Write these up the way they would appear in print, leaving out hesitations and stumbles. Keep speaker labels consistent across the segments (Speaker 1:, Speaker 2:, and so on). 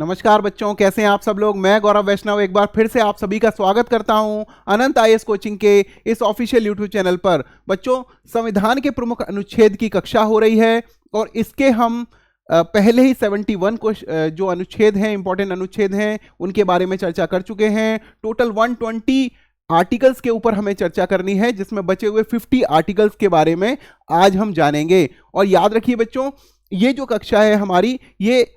Speaker 1: नमस्कार बच्चों, कैसे हैं आप सब लोग। मैं गौरव वैष्णव एक बार फिर से आप सभी का स्वागत करता हूं अनंत आईएएस कोचिंग के इस ऑफिशियल यूट्यूब चैनल पर। बच्चों, संविधान के प्रमुख अनुच्छेद की कक्षा हो रही है और इसके हम पहले ही 71 को जो अनुच्छेद हैं, इंपॉर्टेंट अनुच्छेद हैं, उनके बारे में चर्चा कर चुके हैं। टोटल 120 आर्टिकल्स के ऊपर हमें चर्चा करनी है, जिसमें बचे हुए 50 आर्टिकल्स के बारे में आज हम जानेंगे। और याद रखिए बच्चों, ये जो कक्षा है हमारी, ये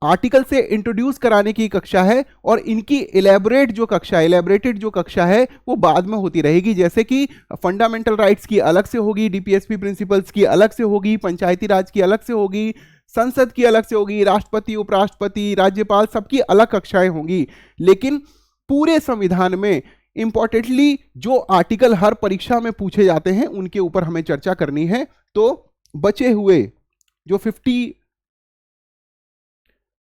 Speaker 1: आर्टिकल से इंट्रोड्यूस कराने की कक्षा है और इनकी इलेबरेटेड जो कक्षा है वो बाद में होती रहेगी। जैसे कि फंडामेंटल राइट्स की अलग से होगी, डीपीएसपी प्रिंसिपल्स की अलग से होगी, पंचायती राज की अलग से होगी, संसद की अलग से होगी, राष्ट्रपति, उपराष्ट्रपति, राज्यपाल, सबकी अलग कक्षाएं होंगी। लेकिन पूरे संविधान में इंपॉर्टेंटली जो आर्टिकल हर परीक्षा में पूछे जाते हैं उनके ऊपर हमें चर्चा करनी है। तो बचे हुए जो 50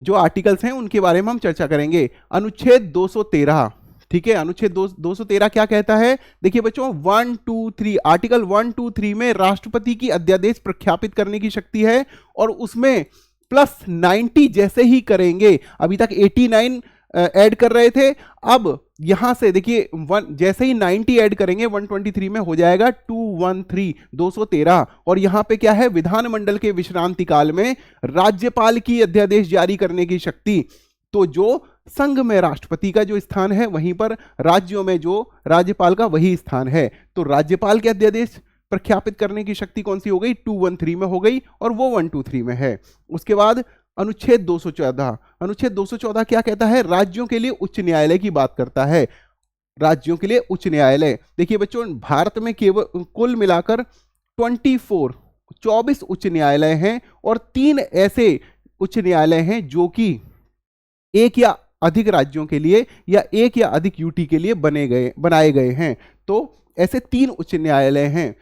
Speaker 1: जो आर्टिकल्स हैं उनके बारे में हम चर्चा करेंगे। अनुच्छेद 213, ठीक है। अनुच्छेद 213 क्या कहता है? देखिए बच्चों, 1, 2, 3, आर्टिकल 1, 2, 3 में राष्ट्रपति की अध्यादेश प्रख्यापित करने की शक्ति है और उसमें प्लस 90 जैसे ही करेंगे। अभी तक 89 ऐड कर रहे थे, अब यहां से देखिए जैसे ही 90 ऐड करेंगे 123 में हो जाएगा 213। और यहां पे क्या है? विधानमंडल के विश्रांति काल में राज्यपाल की अध्यादेश जारी करने की शक्ति। तो जो संघ में राष्ट्रपति का जो स्थान है, वहीं पर राज्यों में जो राज्यपाल का वही स्थान है। तो राज्यपाल के अध्यादेश प्रख्यापित करने की शक्ति कौन सी हो गई? 213 में हो गई और वो 123 में है। उसके बाद अनुच्छेद 214 क्या कहता है? राज्यों के लिए उच्च न्यायालय की बात करता है। राज्यों के लिए उच्च न्यायालय, देखिए बच्चों, भारत में केवल कुल मिलाकर 24 उच्च न्यायालय हैं और 3 ऐसे उच्च न्यायालय हैं जो कि एक या अधिक राज्यों के लिए या एक या अधिक यूटी के लिए बनाए गए हैं। तो ऐसे 3 उच्च न्यायालय हैं।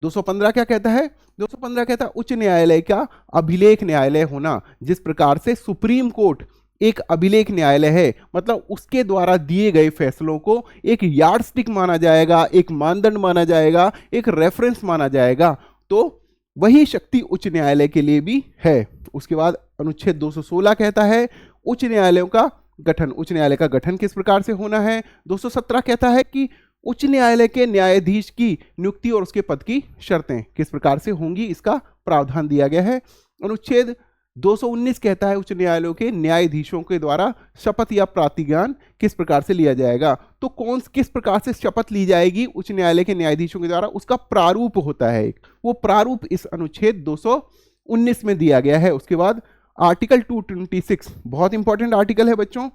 Speaker 1: 215 क्या कहता है? 215 कहता है उच्च न्यायालय का अभिलेख न्यायालय होना। जिस प्रकार से सुप्रीम कोर्ट एक अभिलेख न्यायालय है, मतलब उसके द्वारा दिए गए फैसलों को एक यार्डस्टिक माना जाएगा, एक मानदंड माना जाएगा, एक रेफरेंस माना जाएगा। तो वही शक्ति उच्च न्यायालय के लिए भी है। उसके बाद अनुच्छेद 216 कहता है उच्च न्यायालयों का गठन। उच्च न्यायालय का गठन किस प्रकार से होना है? 217 कहता है कि उच्च न्यायालय के न्यायाधीश की नियुक्ति और उसके पद की शर्तें किस प्रकार से होंगी, इसका प्रावधान दिया गया है। अनुच्छेद 219 कहता है उच्च न्यायालयों के न्यायाधीशों के द्वारा शपथ या प्रतिज्ञान किस प्रकार से लिया जाएगा। तो किस प्रकार से शपथ ली जाएगी उच्च न्यायालय के न्यायाधीशों के द्वारा, उसका प्रारूप होता है। वो प्रारूप इस अनुच्छेद 219 में दिया गया है। उसके बाद आर्टिकल 226 बहुत इंपॉर्टेंट आर्टिकल है बच्चों।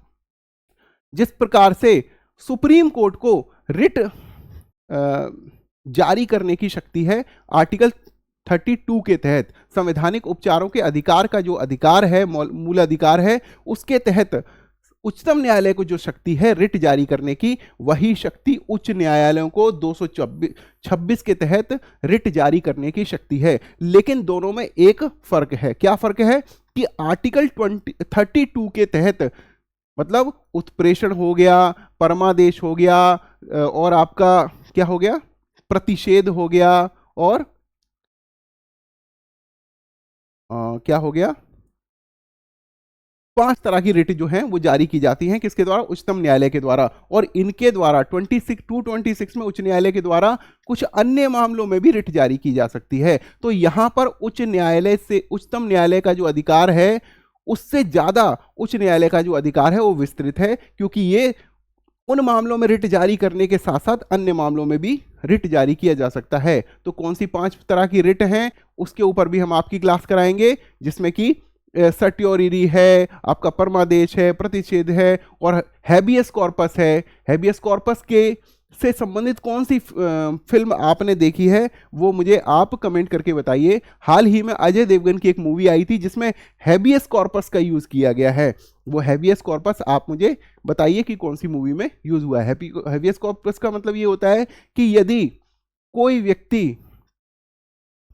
Speaker 1: जिस प्रकार से सुप्रीम कोर्ट को रिट जारी करने की शक्ति है, आर्टिकल 32 के तहत संवैधानिक उपचारों के अधिकार का जो अधिकार है, मूल अधिकार है, उसके तहत उच्चतम न्यायालय को जो शक्ति है रिट जारी करने की, वही शक्ति उच्च न्यायालयों को 226 के तहत रिट जारी करने की शक्ति है। लेकिन दोनों में एक फर्क है। क्या फर्क है? कि आर्टिकल 32 के तहत मतलब उत्प्रेषण हो गया, परमादेश हो गया, और आपका क्या हो गया? प्रतिषेध हो गया, और क्या हो गया? 5 तरह की रिट जो हैं वो जारी की जाती हैं। किसके द्वारा? उच्चतम न्यायालय के द्वारा। और इनके द्वारा 226 में उच्च न्यायालय के द्वारा कुछ अन्य मामलों में भी रिट जारी की जा सकती है। तो यहां पर उच्च न्यायालय से उच्चतम न्यायालय का जो अधिकार है, उससे ज्यादा उच्च न्यायालय का जो अधिकार है वो विस्तृत है, क्योंकि ये उन मामलों में रिट जारी करने के साथ साथ अन्य मामलों में भी रिट जारी किया जा सकता है। तो कौन सी 5 तरह की रिट हैं उसके ऊपर भी हम आपकी क्लास कराएंगे, जिसमें कि सर्टियोरिरी है, आपका परमादेश है, प्रतिषेध है और हैबियस कॉर्पस है। हैबियस कॉर्पस के से संबंधित कौन सी फिल्म आपने देखी है वो मुझे आप कमेंट करके बताइए। हाल ही में अजय देवगन की एक मूवी आई थी जिसमें हैबियस कॉर्पस का यूज किया गया है। वो हैबियस कॉर्पस आप मुझे बताइए कि कौन सी मूवी में यूज हुआ है। हैबियस कॉर्पस का मतलब ये होता है कि यदि कोई व्यक्ति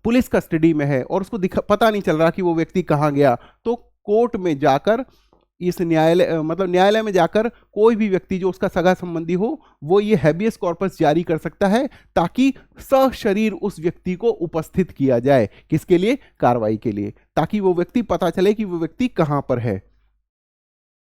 Speaker 1: पुलिस कस्टडी में है और उसको पता नहीं चल रहा कि वो व्यक्ति कहाँ गया, तो कोर्ट में जाकर इस न्यायालय में जाकर कोई भी व्यक्ति जो उसका सगा संबंधी हो, वो ये हैबियस कॉर्पस जारी कर सकता है, ताकि सशरीर उस व्यक्ति को उपस्थित किया जाए। किसके लिए? कार्रवाई के लिए, ताकि वो व्यक्ति पता चले कि वो व्यक्ति कहां पर है।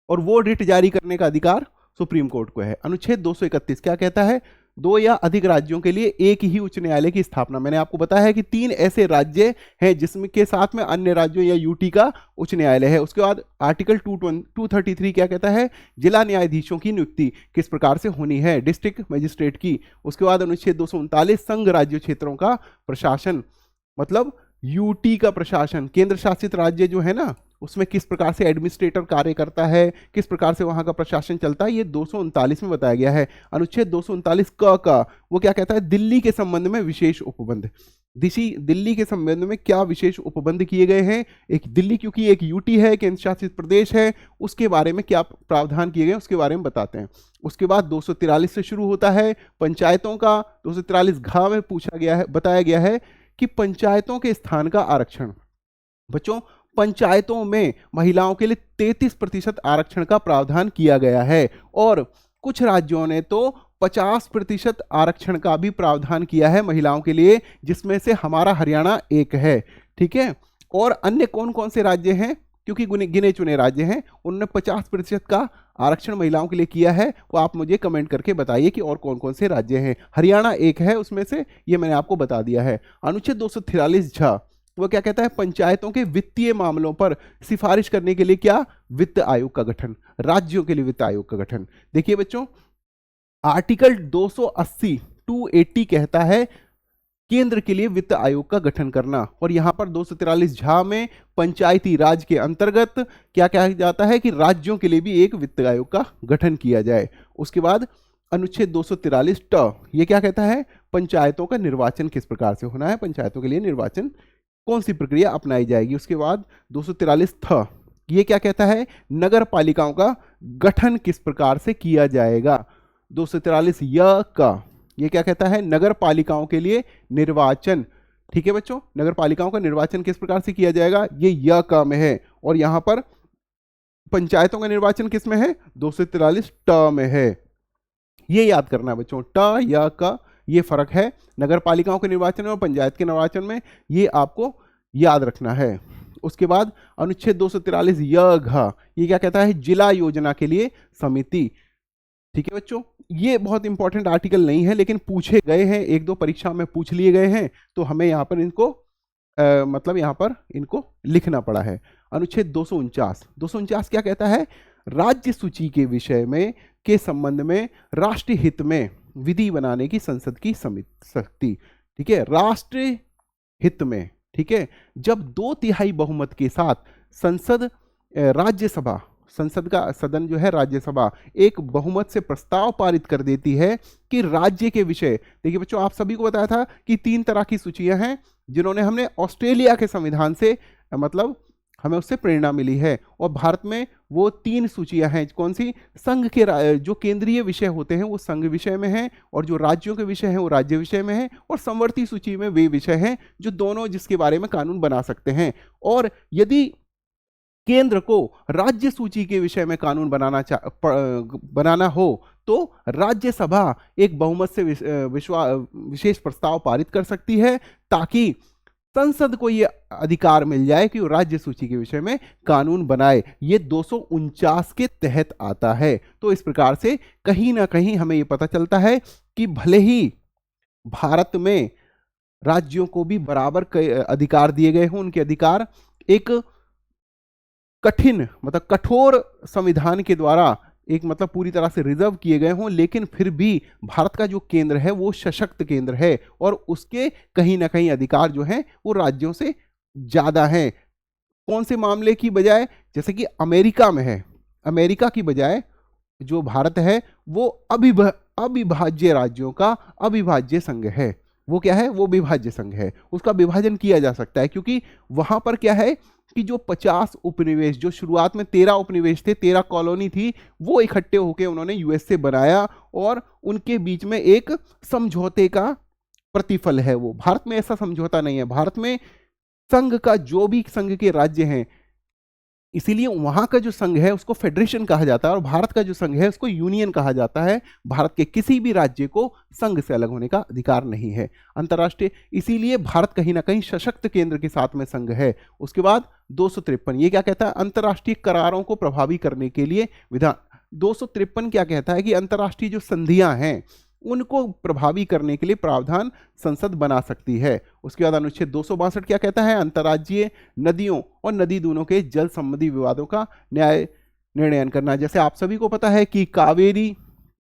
Speaker 1: और वो रिट जारी करने का अधिकार सुप्रीम कोर्ट को है। अनुच्छेद 231 क्या कहता है? दो या अधिक राज्यों के लिए एक ही उच्च न्यायालय की स्थापना। मैंने आपको बताया है कि 3 ऐसे राज्य हैं जिसमें के साथ में अन्य राज्यों या यूटी का उच्च न्यायालय है। उसके बाद आर्टिकल 233 क्या कहता है? जिला न्यायाधीशों की नियुक्ति किस प्रकार से होनी है? डिस्ट्रिक्ट मजिस्ट्रेट की। उसके बाद अनुच्छेद 239 संघ राज्य क्षेत्रों का प्रशासन, मतलब यूटी का प्रशासन, केंद्र शासित राज्य जो है ना, उसमें किस प्रकार से एडमिनिस्ट्रेटर कार्य करता है, किस प्रकार से वहां का प्रशासन चलता है, ये 239 में बताया गया है। अनुच्छेद 239 का वो क्या कहता है? दिल्ली के संबंध में विशेष उपबंध। दिल्ली के संबंध में क्या विशेष उपबंध किए गए हैं? एक दिल्ली क्योंकि एक यूटी है, केंद्र शासित प्रदेश है, उसके बारे में क्या प्रावधान किए गए उसके बारे में बताते हैं। उसके बाद 243 से शुरू होता है पंचायतों का। 243 घ में पूछा गया है, बताया गया है कि पंचायतों के स्थान का आरक्षण। बच्चों, पंचायतों में महिलाओं के लिए 33% आरक्षण का प्रावधान किया गया है और कुछ राज्यों ने तो 50% आरक्षण का भी प्रावधान किया है महिलाओं के लिए, जिसमें से हमारा हरियाणा एक है। ठीक है, और अन्य कौन कौन से राज्य हैं? क्योंकि गिने चुने राज्य हैं, उन्होंने 50% का आरक्षण महिलाओं के लिए किया है। वो आप मुझे कमेंट करके बताइए कि और कौन कौन से राज्य हैं। हरियाणा एक है उसमें से, ये मैंने आपको बता दिया है। अनुच्छेद 243 झ वो क्या कहता है? पंचायतों के वित्तीय मामलों पर सिफारिश करने के लिए क्या? वित्त आयोग का गठन, राज्यों के लिए वित्त आयोग का गठन। देखिए बच्चों, आर्टिकल 280 कहता है केंद्र के लिए वित्त आयोग का गठन करना, और यहां पर 243 झ में पंचायती राज के अंतर्गत क्या कहा जाता है कि राज्यों के लिए भी एक वित्त आयोग का गठन किया जाए। उसके बाद अनुच्छेद 243 ये क्या कहता है? पंचायतों का निर्वाचन किस प्रकार से होना है, पंचायतों के लिए निर्वाचन कौन सी प्रक्रिया अपनाई जाएगी। उसके बाद 243 ये क्या कहता है? नगर पालिकाओं का गठन किस प्रकार से किया जाएगा। 243 ये क्या कहता है? नगर पालिकाओं के लिए निर्वाचन। ठीक है बच्चों, नगर पालिकाओं का निर्वाचन किस प्रकार से किया जाएगा, ये में है। और यहां पर पंचायतों का निर्वाचन किस में है? 243 में है। ये याद करना है बच्चों, का ये फर्क है नगर पालिकाओं के निर्वाचन में और पंचायत के निर्वाचन में, ये आपको याद रखना है। उसके बाद अनुच्छेद 243 ये क्या कहता है? जिला योजना के लिए समिति। ठीक है बच्चों, ये बहुत इंपॉर्टेंट आर्टिकल नहीं है, लेकिन पूछे गए हैं, एक दो परीक्षा में पूछ लिए गए हैं, तो हमें यहाँ पर इनको मतलब यहाँ पर इनको लिखना पड़ा है। अनुच्छेद 249 क्या कहता है? राज्य सूची के विषय में के संबंध में राष्ट्रीय हित में विधि बनाने की संसद की शक्ति। ठीक है, राष्ट्रीय हित में। ठीक है, जब 2/3 बहुमत के साथ संसद राज्यसभा, संसद का सदन जो है राज्यसभा, एक बहुमत से प्रस्ताव पारित कर देती है कि राज्य के विषय। देखिए बच्चों, आप सभी को बताया था कि 3 तरह की सूचियां हैं जिन्होंने हमने ऑस्ट्रेलिया के संविधान से मतलब हमें उससे प्रेरणा मिली है, और भारत में वो 3 सूचियां हैं। कौन सी? संघ के जो केंद्रीय विषय होते हैं वो संघ विषय में हैं, और जो राज्यों के विषय हैं वो राज्य विषय में हैं, और समवर्ती सूची में वे विषय हैं जो दोनों जिसके बारे में कानून बना सकते हैं। और यदि केंद्र को राज्य सूची के विषय में कानून बनाना हो तो राज्यसभा एक बहुमत से विशेष प्रस्ताव पारित कर सकती है, ताकि संसद को यह अधिकार मिल जाए कि वो राज्य सूची के विषय में कानून बनाए। ये 249 के तहत आता है। तो इस प्रकार से कहीं ना कहीं हमें यह पता चलता है कि भले ही भारत में राज्यों को भी बराबर अधिकार दिए गए हों, उनके अधिकार एक कठिन मतलब कठोर संविधान के द्वारा एक मतलब पूरी तरह से रिजर्व किए गए हों, लेकिन फिर भी भारत का जो केंद्र है वो सशक्त केंद्र है, और उसके कहीं ना कहीं अधिकार जो हैं वो राज्यों से ज़्यादा हैं। कौन से मामले की बजाय? जैसे कि अमेरिका में है, अमेरिका की बजाय जो भारत है वो अविभाज्य राज्यों का अविभाज्य संघ है। वो क्या है? वो विभाज्य संघ है, उसका विभाजन किया जा सकता है, क्योंकि वहां पर क्या है कि जो 50 उपनिवेश, जो शुरुआत में 13 उपनिवेश थे, 13 कॉलोनी थी, वो इकट्ठे होकर उन्होंने यूएसए बनाया, और उनके बीच में एक समझौते का प्रतिफल है वो। भारत में ऐसा समझौता नहीं है। भारत में संघ का जो भी संघ के राज्य हैं, इसीलिए वहां का जो संघ है उसको फेडरेशन कहा जाता है और भारत का जो संघ है उसको यूनियन कहा जाता है। भारत के किसी भी राज्य को संघ से अलग होने का अधिकार नहीं है। अंतर्राष्ट्रीय, इसीलिए भारत कहीं ना कहीं सशक्त केंद्र के साथ में संघ है। उसके बाद 253 ये क्या कहता है, अंतर्राष्ट्रीय करारों को प्रभावी करने के लिए विधान। 253 क्या कहता है कि अंतर्राष्ट्रीय जो संधियां हैं उनको प्रभावी करने के लिए प्रावधान संसद बना सकती है। उसके बाद अनुच्छेद 262 क्या कहता है, अंतर्राज्यीय नदियों और नदी दूनों के जल संबंधी विवादों का न्याय निर्णयन करना। जैसे आप सभी को पता है कि कावेरी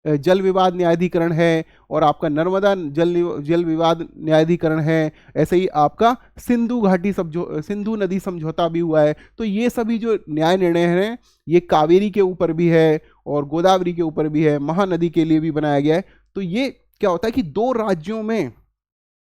Speaker 1: जल विवाद न्यायाधिकरण है और आपका नर्मदा जल विवाद न्यायाधिकरण है। ऐसे ही आपका सिंधु नदी समझौता भी हुआ है। तो ये सभी जो न्याय निर्णय हैं ये कावेरी के ऊपर भी है और गोदावरी के ऊपर भी है, महानदी के लिए भी बनाया गया है। तो ये क्या होता है कि दो राज्यों में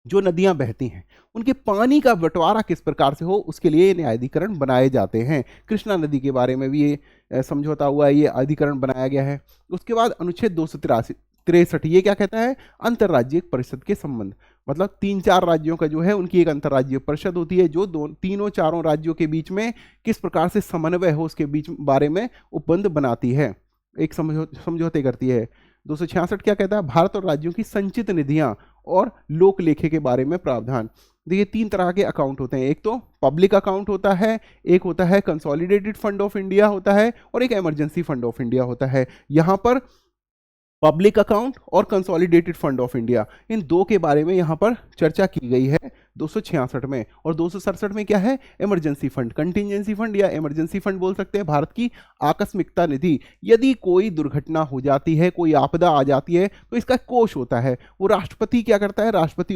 Speaker 1: जो नदियां बहती हैं उनके पानी का बंटवारा किस प्रकार से हो उसके लिए न्यायाधिकरण बनाए जाते हैं। कृष्णा नदी के बारे में भी ये समझौता हुआ है, ये अधिकरण बनाया गया है। उसके बाद अनुच्छेद 263 ये क्या कहता है, अंतर्राज्यीय परिषद के संबंध। मतलब 3-4 राज्यों का जो है उनकी एक अंतर्राज्यीय परिषद होती है जो तीनों चारों राज्यों के बीच में किस प्रकार से समन्वय हो उसके बीच बारे में उपबंध बनाती है, एक समझौते करती है। 266 क्या कहता है, भारत और राज्यों की संचित निधियां और लोक लेखे के बारे में प्रावधान। देखिए 3 तरह के अकाउंट होते हैं, एक तो पब्लिक अकाउंट होता है, एक होता है कंसोलिडेटेड फंड ऑफ इंडिया होता है और एक इमरजेंसी फंड ऑफ इंडिया होता है। यहां पर पब्लिक अकाउंट और consolidated fund of India in दो के बारे में यहां पर चर्चा की गई है 266 में। और 267 में क्या है, इमरजेंसी फंड, कंटिजेंसी फंड या इमरजेंसी फंड बोल सकते हैं, भारत की आकस्मिकता निधि। यदि कोई दुर्घटना हो जाती है, कोई आपदा आ जाती है तो इसका कोष होता है, वो राष्ट्रपति क्या करता है, राष्ट्रपति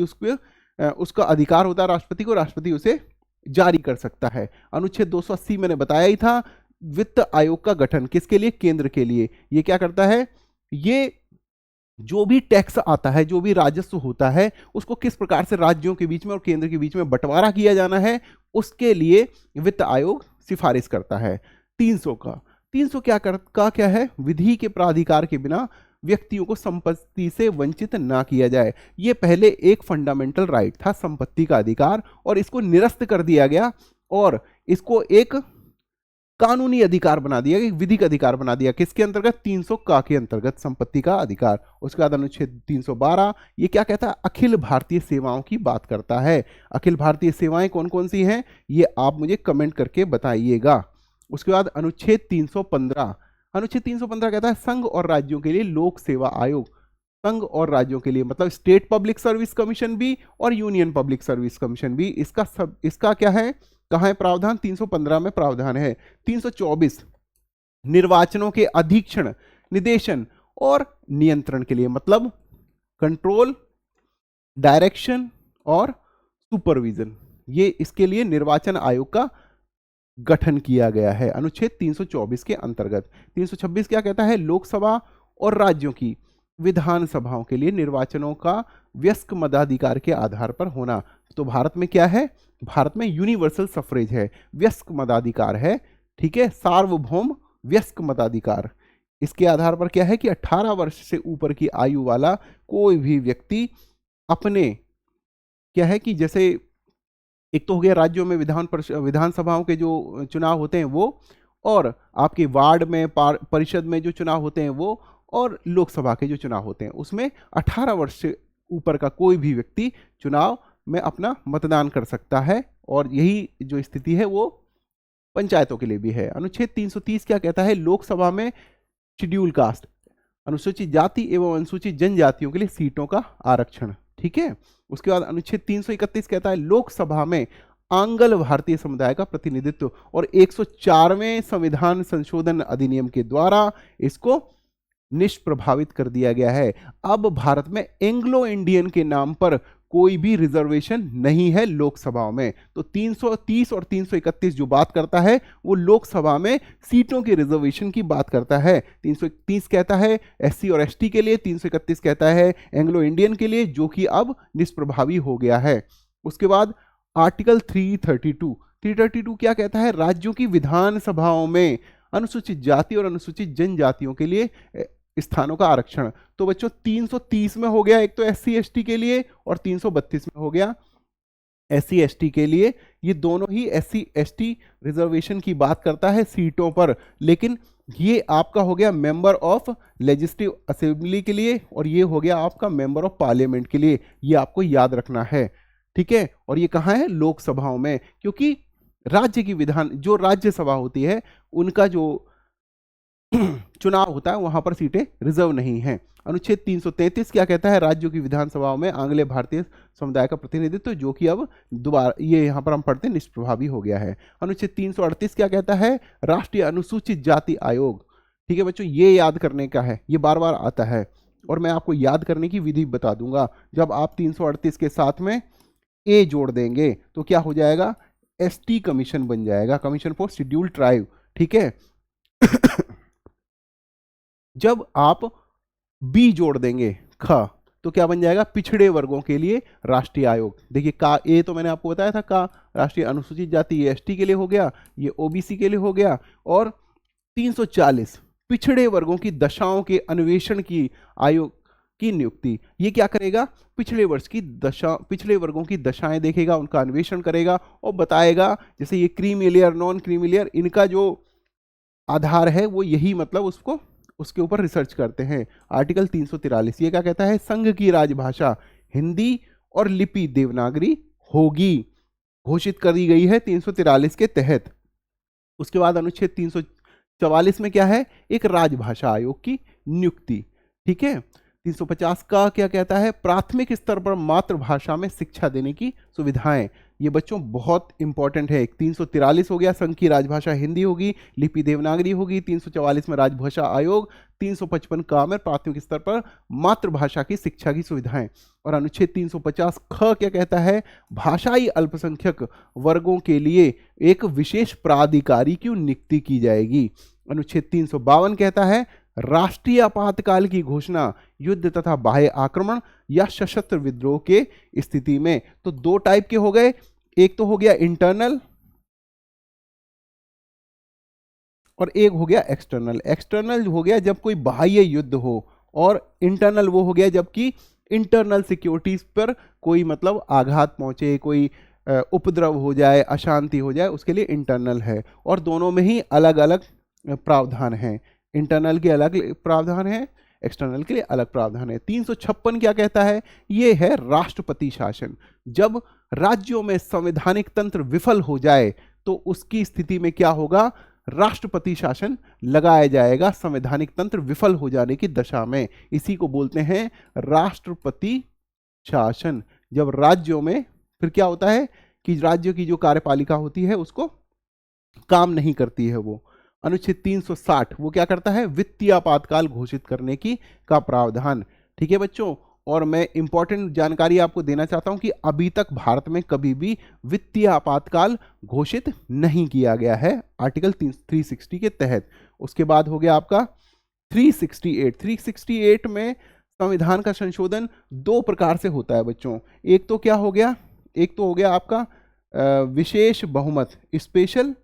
Speaker 1: उसका अधिकार होता है राष्ट्रपति को, राष्ट्रपति उसे जारी कर सकता है। अनुच्छेद 280 मैंने बताया ही था, वित्त आयोग का गठन किसके लिए, केंद्र के लिए। ये क्या करता है, ये जो भी टैक्स आता है, जो भी राजस्व होता है उसको किस प्रकार से राज्यों के बीच में और केंद्र के बीच में बंटवारा किया जाना है उसके लिए वित्त आयोग सिफारिश करता है। 300 क्या है, विधि के प्राधिकार के बिना व्यक्तियों को संपत्ति से वंचित ना किया जाए। ये पहले एक फंडामेंटल राइट था, संपत्ति का अधिकार, और इसको निरस्त कर दिया गया और इसको एक कानूनी अधिकार बना दिया, एक विधिक अधिकार बना दिया। किसके अंतर्गत, 300 का के अंतर्गत संपत्ति का अधिकार। उसके बाद अनुच्छेद 312 ये क्या कहता है, अखिल भारतीय सेवाओं की बात करता है। अखिल भारतीय सेवाएं कौन कौन सी हैं ये आप मुझे कमेंट करके बताइएगा। उसके बाद अनुच्छेद 315 कहता है संघ और राज्यों के लिए लोक सेवा आयोग। संघ और राज्यों के लिए मतलब स्टेट पब्लिक सर्विस कमीशन भी और यूनियन पब्लिक सर्विस कमीशन भी, इसका क्या है, कहाँ है प्रावधान, 315 में प्रावधान है। 324 निर्वाचनों के अधीक्षण, निदेशन और नियंत्रण के लिए, मतलब कंट्रोल, डायरेक्शन और सुपरविजन, ये इसके लिए निर्वाचन आयोग का गठन किया गया है अनुच्छेद 324 के अंतर्गत। 326 क्या कहता है, लोकसभा और राज्यों की विधानसभाओं के लिए निर्वाचनों का वयस्क मताधिकार के आधार पर होना। तो भारत में क्या है, भारत में यूनिवर्सल सफरेज है, वयस्क मताधिकार है, ठीक है, सार्वभौम वयस्क मताधिकार। इसके आधार पर क्या है कि 18 वर्ष से ऊपर की आयु वाला कोई भी व्यक्ति अपने क्या है कि जैसे एक तो हो गया राज्यों में विधानसभाओं के जो चुनाव होते हैं वो, और आपके वार्ड में परिषद में जो चुनाव होते हैं वो, और लोकसभा के जो चुनाव होते हैं उसमें 18 वर्ष से ऊपर का कोई भी व्यक्ति चुनाव में अपना मतदान कर सकता है। और यही जो स्थिति है वो पंचायतों के लिए भी है। अनुच्छेद 330 क्या कहता है, लोकसभा में शेड्यूल कास्ट, अनुसूचित जाति एवं अनुसूचित जनजातियों के लिए सीटों का आरक्षण, ठीक है। उसके बाद अनुच्छेद 331 कहता है लोकसभा में आंग्ल भारतीय समुदाय का प्रतिनिधित्व, और 104वें संविधान संशोधन अधिनियम के द्वारा इसको निष्प्रभावित कर दिया गया है। अब भारत में एंग्लो इंडियन के नाम पर कोई भी रिजर्वेशन नहीं है लोकसभाओं में। तो 330 और 331 जो बात करता है वो लोकसभा में सीटों के रिजर्वेशन की बात करता है। 331 कहता है एससी और एसटी के लिए, 331 कहता है एंग्लो इंडियन के लिए, जो कि अब निष्प्रभावी हो गया है। उसके बाद आर्टिकल 332 क्या कहता है, राज्यों की विधानसभाओं में अनुसूचित जाति और अनुसूचित जनजातियों के लिए स्थानों का आरक्षण। तो बच्चों 330 में हो गया एक तो एससी एसटी के लिए, और 332 में हो गया SC ST के लिए, ये दोनों ही SC ST रिजर्वेशन की बात करता है सीटों पर, लेकिन ये आपका हो गया मेंबर ऑफ लेजिस्लेटिव असेंबली के लिए और ये हो गया आपका मेंबर ऑफ पार्लियामेंट के लिए, ये आपको याद रखना है, ठीक है। और ये कहाँ है? लोकसभाओं में, क्योंकि राज्य की विधान जो राज्यसभा होती है उनका जो चुनाव होता है वहां पर सीटें रिजर्व नहीं हैं। अनुच्छेद 333 क्या कहता है? राज्यों की विधानसभाओं में आंग्लेय भारतीय समुदाय का प्रतिनिधित्व, जो कि अब दोबारा ये यहां पर हम पढ़ते हैं निष्प्रभावी हो गया है। अनुच्छेद 338 क्या कहता है? राष्ट्रीय अनुसूचित जाति आयोग। ठीक है बच्चों, ये याद करने का है, ये बार बार आता है और मैं आपको याद करने की विधि बता दूंगा। जब आप 338 के साथ में ए जोड़ देंगे तो क्या हो जाएगा? ST कमीशन बन जाएगा, कमीशन फॉर शेड्यूल्ड ट्राइब, ठीक है। जब आप बी जोड़ देंगे ख, तो क्या बन जाएगा? पिछड़े वर्गों के लिए राष्ट्रीय आयोग। देखिए का ए तो मैंने आपको बताया था, का राष्ट्रीय अनुसूचित जाति, ये ST के लिए हो गया, ये OBC के लिए हो गया। और 340 पिछड़े वर्गों की दशाओं के अन्वेषण की आयोग की नियुक्ति, ये क्या करेगा? पिछड़े वर्गों की दशाएं देखेगा, उनका अन्वेषण करेगा और बताएगा, जैसे ये क्रीमिलियर, नॉन क्रीमिलियर, इनका जो आधार है वो यही, मतलब उसके ऊपर रिसर्च करते हैं। आर्टिकल 343 ये क्या कहता है? संघ की राजभाषा हिंदी और लिपि देवनागरी होगी, घोषित कर दी गई है 343 के तहत। उसके बाद अनुच्छेद 344 में क्या है? एक राजभाषा आयोग की नियुक्ति, ठीक है। 350 का क्या कहता है? प्राथमिक स्तर पर मातृभाषा में शिक्षा देने की सुविधाएं। ये बच्चों बहुत इंपॉर्टेंट है। 343 हो गया, संघ की राजभाषा हिंदी होगी, लिपि देवनागरी होगी। 344 में राजभाषा आयोग, 355 का में प्राथमिक स्तर पर मातृभाषा की शिक्षा की सुविधाएं। और अनुच्छेद 350 ख क्या कहता है? भाषाई अल्पसंख्यक वर्गों के लिए एक विशेष प्राधिकारी की नियुक्ति की जाएगी। अनुच्छेद 352 कहता है राष्ट्रीय आपातकाल की घोषणा युद्ध तथा बाह्य आक्रमण या सशस्त्र विद्रोह के स्थिति में। तो दो टाइप के हो गए, एक तो हो गया इंटरनल और एक हो गया एक्सटर्नल। एक्सटर्नल हो गया जब कोई बाह्य युद्ध हो, और इंटरनल वो हो गया जबकि इंटरनल सिक्योरिटीज पर कोई मतलब आघात पहुंचे, कोई उपद्रव हो जाए, अशांति हो जाए, उसके लिए इंटरनल है। और दोनों में ही अलग अलग प्रावधान हैं। इंटरनल के अलग प्रावधान है, एक्सटर्नल के लिए अलग प्रावधान है। 356 क्या कहता है? ये है राष्ट्रपति शासन। जब राज्यों में संवैधानिक तंत्र विफल हो जाए तो उसकी स्थिति में क्या होगा? राष्ट्रपति शासन लगाया जाएगा संवैधानिक तंत्र विफल हो जाने की दशा में। इसी को बोलते हैं राष्ट्रपति शासन। जब राज्यों में फिर क्या होता है कि राज्यों की जो कार्यपालिका होती है उसको काम नहीं करती है वो। अनुच्छेद 360 वो क्या करता है? वित्तीय आपातकाल घोषित करने की का प्रावधान। ठीक है बच्चों, और मैं इंपॉर्टेंट जानकारी आपको देना चाहता हूं कि अभी तक भारत में कभी भी वित्तीय आपातकाल घोषित नहीं किया गया है आर्टिकल 360 के तहत। उसके बाद हो गया आपका 368 में संविधान का संशोधन दो प्रकार से होता है बच्चों। एक तो क्या हो गया? एक तो हो गया आपका विशेष बहुमत, स्पेशल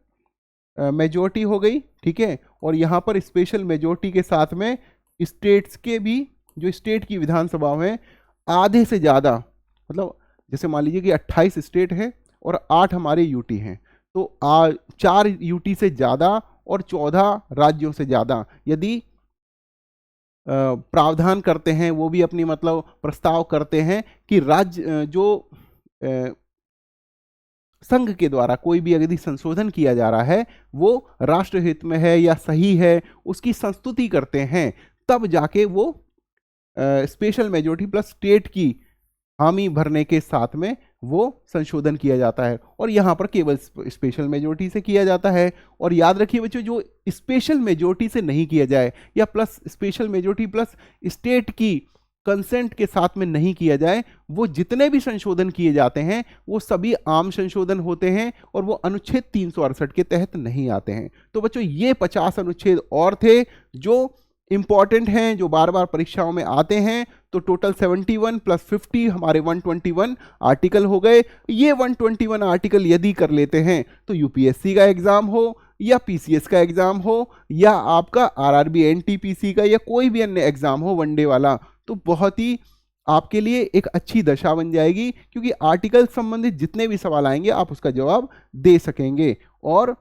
Speaker 1: मेजोरिटी हो गई, ठीक है। और यहाँ पर स्पेशल मेजोरिटी के साथ में स्टेट्स के भी, जो स्टेट की विधानसभा में आधे से ज़्यादा, मतलब जैसे मान लीजिए कि 28 स्टेट हैं और 8 हमारे यूटी हैं, तो 4 यूटी से ज़्यादा और 14 राज्यों से ज़्यादा यदि प्रावधान करते हैं, वो भी अपनी मतलब प्रस्ताव करते हैं कि राज्य जो संघ के द्वारा कोई भी यदि संशोधन किया जा रहा है वो राष्ट्रहित में है या सही है, उसकी संस्तुति करते हैं, तब जाके वो स्पेशल मेजोरिटी प्लस स्टेट की हामी भरने के साथ में वो संशोधन किया जाता है। और यहाँ पर केवल स्पेशल मेजोरिटी से किया जाता है। और याद रखिए बच्चों, जो स्पेशल मेजोरिटी से नहीं किया जाए या plus special majority plus state की कंसेंट के साथ में नहीं किया जाए, वो जितने भी संशोधन किए जाते हैं वो सभी आम संशोधन होते हैं और वो अनुच्छेद 368 के तहत नहीं आते हैं। तो बच्चों ये 50 अनुच्छेद और थे जो इंपॉर्टेंट हैं, जो बार बार परीक्षाओं में आते हैं। तो टोटल 71 प्लस 50 हमारे 121 आर्टिकल हो गए। ये 121 आर्टिकल यदि कर लेते हैं तो यूपीएससी का एग्जाम हो या पीसीएस का एग्जाम हो या आपका आरआरबी एनटीपीसी का या कोई भी अन्य एग्जाम हो वनडे वाला, तो बहुत ही आपके लिए एक अच्छी दशा बन जाएगी, क्योंकि आर्टिकल संबंधित जितने भी सवाल आएंगे आप उसका जवाब दे सकेंगे। और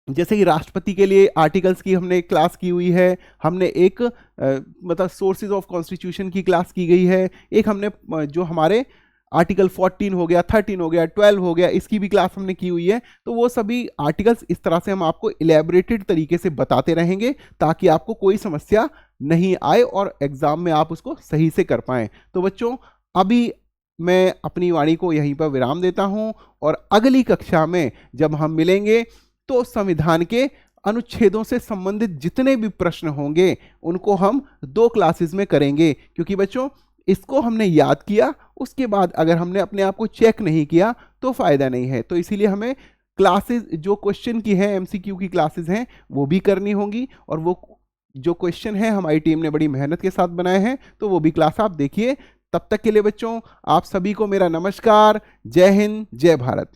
Speaker 1: जैसे कि राष्ट्रपति के लिए आर्टिकल्स की हमने क्लास की हुई है, हमने एक मतलब सोर्सेज ऑफ कॉन्स्टिट्यूशन की क्लास की गई है, एक हमने जो हमारे आर्टिकल 14 हो गया, 13 हो गया, 12 हो गया, इसकी भी क्लास हमने की हुई है। तो वो सभी आर्टिकल्स इस तरह से हम आपको इलेबोरेटेड तरीके से बताते रहेंगे ताकि आपको कोई समस्या नहीं आए और एग्जाम में आप उसको सही से कर पाएं। तो बच्चों, अभी मैं अपनी वाणी को यहीं पर विराम देता हूं और अगली कक्षा में जब हम मिलेंगे तो संविधान के अनुच्छेदों से संबंधित जितने भी प्रश्न होंगे उनको हम 2 क्लासेस में करेंगे, क्योंकि बच्चों इसको हमने याद किया, उसके बाद अगर हमने अपने आप को चेक नहीं किया तो फायदा नहीं है। तो इसीलिए हमें क्लासेस जो क्वेश्चन की है, एमसीक्यू की क्लासेस हैं, वो भी करनी होंगी, और वो जो क्वेश्चन है हमारी टीम ने बड़ी मेहनत के साथ बनाए हैं, तो वो भी क्लास आप देखिए। तब तक के लिए बच्चों, आप सभी को मेरा नमस्कार। जय हिंद, जय भारत।